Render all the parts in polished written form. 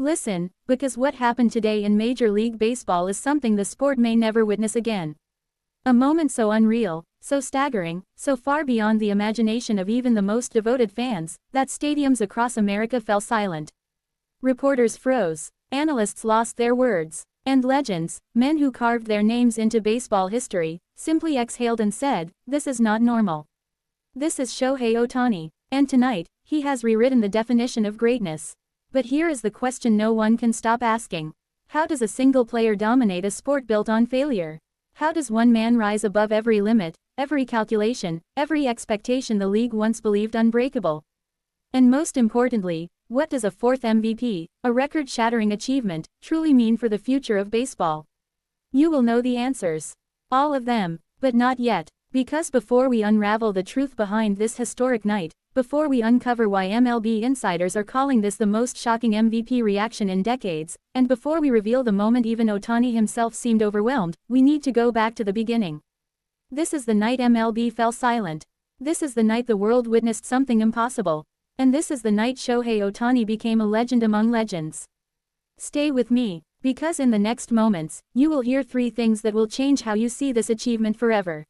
Listen, because what happened today in Major League Baseball is something the sport may never witness again. A moment so unreal, so staggering, so far beyond the imagination of even the most devoted fans, that stadiums across America fell silent. Reporters froze, analysts lost their words, and legends, men who carved their names into baseball history, simply exhaled and said, "This is not normal. This is Shohei Ohtani, and tonight, he has rewritten the definition of greatness." But here is the question no one can stop asking. How does a single player dominate a sport built on failure? How does one man rise above every limit, every calculation, every expectation the league once believed unbreakable? And most importantly, what does a fourth MVP, a record-shattering achievement, truly mean for the future of baseball? You will know the answers. All of them, but not yet. Because before we unravel the truth behind this historic night, before we uncover why MLB insiders are calling this the most shocking MVP reaction in decades, and before we reveal the moment even Ohtani himself seemed overwhelmed, we need to go back to the beginning. This is the night MLB fell silent. This is the night the world witnessed something impossible. And this is the night Shohei Ohtani became a legend among legends. Stay with me, because in the next moments, you will hear three things that will change how you see this achievement forever.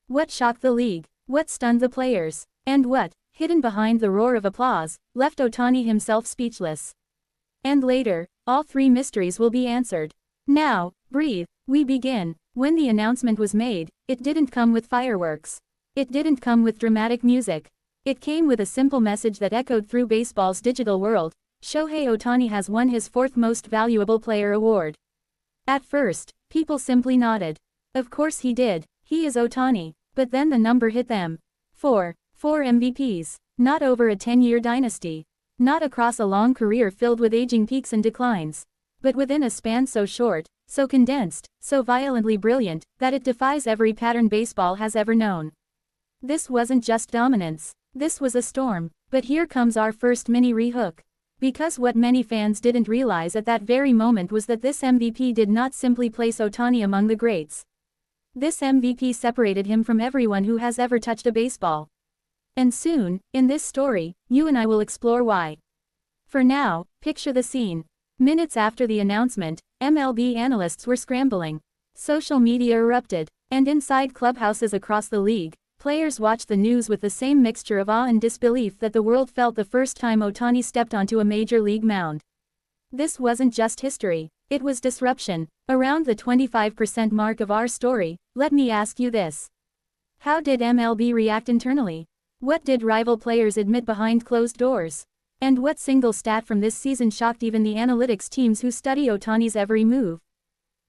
What shocked the league, what stunned the players, and what, hidden behind the roar of applause, left Ohtani himself speechless. And later, all three mysteries will be answered. Now, breathe, we begin. When the announcement was made, it didn't come with fireworks. It didn't come with dramatic music. It came with a simple message that echoed through baseball's digital world: Shohei Ohtani has won his fourth most valuable player award. At first, people simply nodded. Of course he did, he is Ohtani. But then the number hit them. Four MVPs. Not over a 10-year dynasty. Not across a long career filled with aging peaks and declines. But within a span so short, so condensed, so violently brilliant, that it defies every pattern baseball has ever known. This wasn't just dominance. This was a storm. But here comes our first mini re-hook. Because what many fans didn't realize at that very moment was that this MVP did not simply place Ohtani among the greats. This MVP separated him from everyone who has ever touched a baseball. And soon, in this story, you and I will explore why. For now, picture the scene. Minutes after the announcement, MLB analysts were scrambling. Social media erupted, and inside clubhouses across the league, players watched the news with the same mixture of awe and disbelief that the world felt the first time Ohtani stepped onto a major league mound. This wasn't just history, it was disruption. Around the 25% mark of our story, let me ask you this. How did MLB react internally? What did rival players admit behind closed doors? And what single stat from this season shocked even the analytics teams who study Ohtani's every move?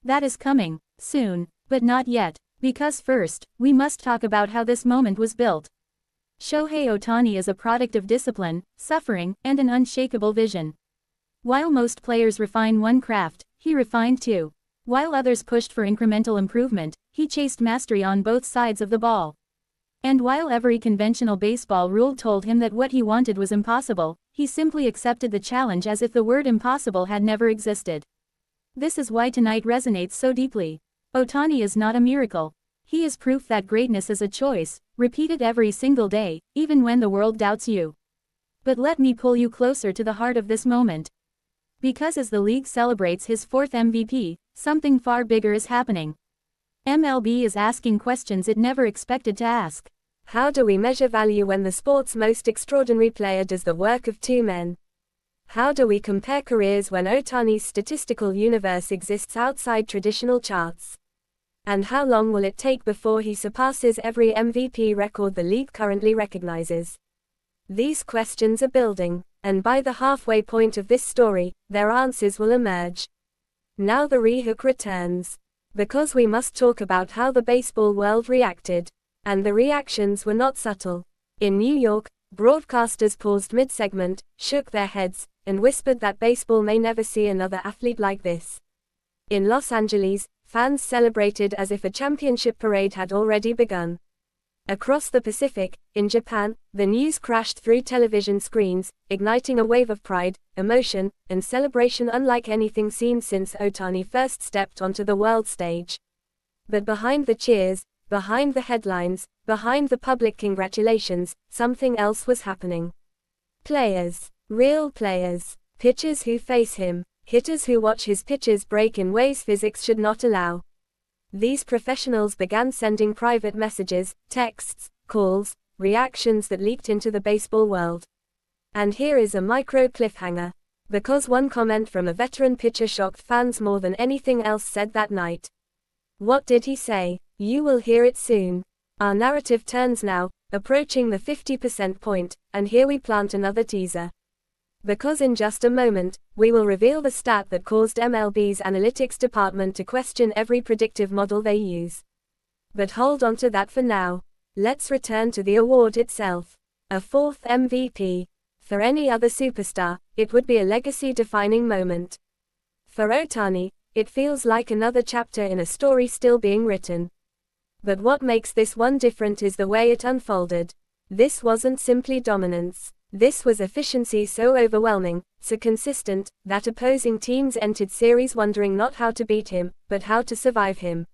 That is coming, soon, but not yet, because first, we must talk about how this moment was built. Shohei Ohtani is a product of discipline, suffering, and an unshakable vision. While most players refine one craft, he refined two. While others pushed for incremental improvement, he chased mastery on both sides of the ball. And while every conventional baseball rule told him that what he wanted was impossible, he simply accepted the challenge as if the word impossible had never existed. This is why tonight resonates so deeply. Ohtani is not a miracle. He is proof that greatness is a choice, repeated every single day, even when the world doubts you. But let me pull you closer to the heart of this moment. Because as the league celebrates his fourth MVP, something far bigger is happening. MLB is asking questions it never expected to ask. How do we measure value when the sport's most extraordinary player does the work of two men? How do we compare careers when Ohtani's statistical universe exists outside traditional charts? And how long will it take before he surpasses every MVP record the league currently recognizes? These questions are building, and by the halfway point of this story, their answers will emerge. Now the re-hook returns. Because we must talk about how the baseball world reacted. And the reactions were not subtle. In New York, broadcasters paused mid-segment, shook their heads, and whispered that baseball may never see another athlete like this. In Los Angeles, fans celebrated as if a championship parade had already begun. Across the Pacific, in Japan, the news crashed through television screens, igniting a wave of pride, emotion, and celebration unlike anything seen since Ohtani first stepped onto the world stage. But behind the cheers, behind the headlines, behind the public congratulations, something else was happening. Players, real players, Pitchers who face him, hitters who watch his pitches break in ways physics should not allow. These professionals began sending private messages, texts, calls, reactions that leaked into the baseball world. And here is a micro cliffhanger. Because one comment from a veteran pitcher shocked fans more than anything else said that night. What did he say? You will hear it soon. Our narrative turns now, approaching the 50% point, and here we plant another teaser. Because in just a moment, we will reveal the stat that caused MLB's analytics department to question every predictive model they use. But hold on to that for now. Let's return to the award itself. A fourth MVP. For any other superstar, it would be a legacy-defining moment. For Ohtani, it feels like another chapter in a story still being written. But what makes this one different is the way it unfolded. This wasn't simply dominance. This was efficiency so overwhelming, so consistent, that opposing teams entered series wondering not how to beat him, but how to survive him.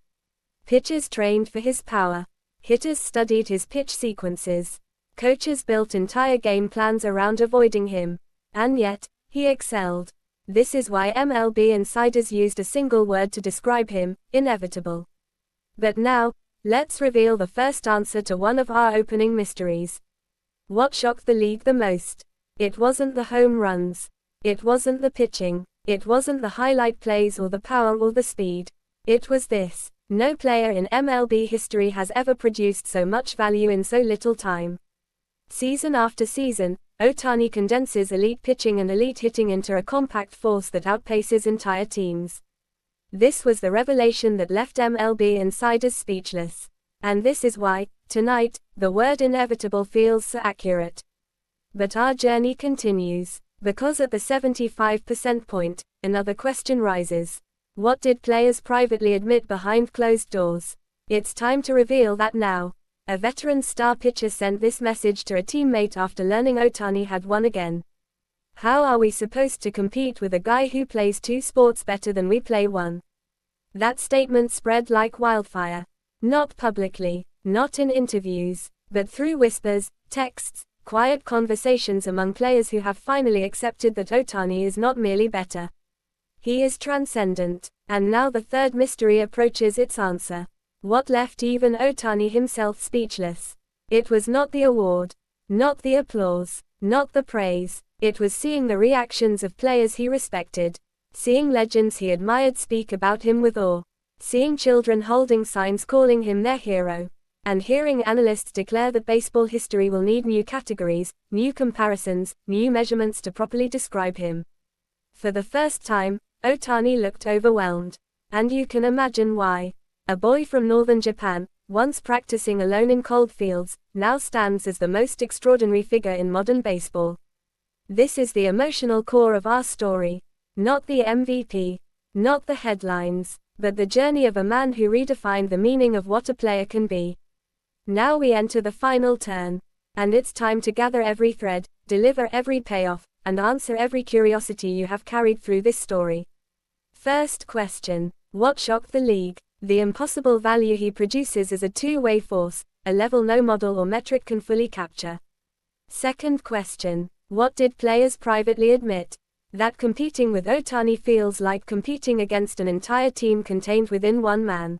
Pitchers trained for his power. Hitters studied his pitch sequences. Coaches built entire game plans around avoiding him. And yet, he excelled. This is why MLB insiders used a single word to describe him: inevitable. But now, let's reveal the first answer to one of our opening mysteries. What shocked the league the most? It wasn't the home runs. It wasn't the pitching. It wasn't the highlight plays or the power or the speed. It was this: no player in MLB history has ever produced so much value in so little time. Season after season, Ohtani condenses elite pitching and elite hitting into a compact force that outpaces entire teams. This was the revelation that left MLB insiders speechless. And this is why, tonight, the word inevitable feels so accurate. But our journey continues. Because at the 75% point, another question rises. What did players privately admit behind closed doors? It's time to reveal that now. A veteran star pitcher sent this message to a teammate after learning Ohtani had won again. How are we supposed to compete with a guy who plays two sports better than we play one? That statement spread like wildfire. Not publicly, not in interviews, but through whispers, texts, quiet conversations among players who have finally accepted that Ohtani is not merely better. He is transcendent. And now the third mystery approaches its answer. What left even Ohtani himself speechless? It was not the award, not the applause, not the praise. It was seeing the reactions of players he respected, seeing legends he admired speak about him with awe, seeing children holding signs calling him their hero, and hearing analysts declare that baseball history will need new categories, new comparisons, new measurements to properly describe him. For the first time, Ohtani looked overwhelmed. And you can imagine why. A boy from northern Japan, once practicing alone in cold fields, now stands as the most extraordinary figure in modern baseball. This is the emotional core of our story. Not the MVP, not the headlines, but the journey of a man who redefined the meaning of what a player can be. Now we enter the final turn. And it's time to gather every thread, deliver every payoff, and answer every curiosity you have carried through this story. First question: what shocked the league? The impossible value he produces as a two-way force, a level no model or metric can fully capture. Second question: what did players privately admit? That competing with Ohtani feels like competing against an entire team contained within one man.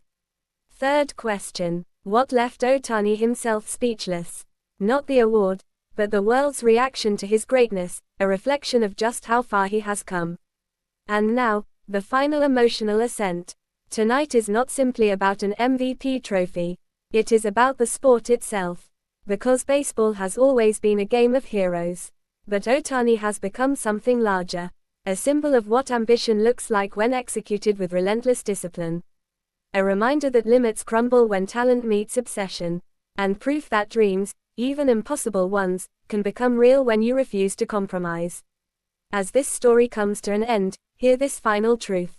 Third question: what left Ohtani himself speechless? Not the award, but the world's reaction to his greatness, a reflection of just how far he has come. And now, the final emotional ascent. Tonight is not simply about an MVP trophy. It is about the sport itself. Because baseball has always been a game of heroes. But Ohtani has become something larger. A symbol of what ambition looks like when executed with relentless discipline. A reminder that limits crumble when talent meets obsession. And proof that dreams, even impossible ones, can become real when you refuse to compromise. As this story comes to an end, hear this final truth.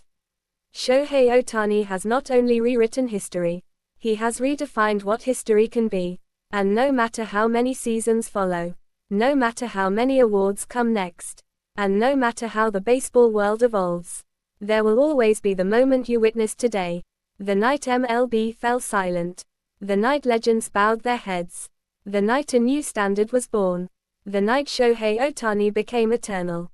Shohei Ohtani has not only rewritten history, he has redefined what history can be. And no matter how many seasons follow, no matter how many awards come next, and no matter how the baseball world evolves, there will always be the moment you witnessed today. The night MLB fell silent. The night legends bowed their heads. The night a new standard was born. The night Shohei Ohtani became eternal.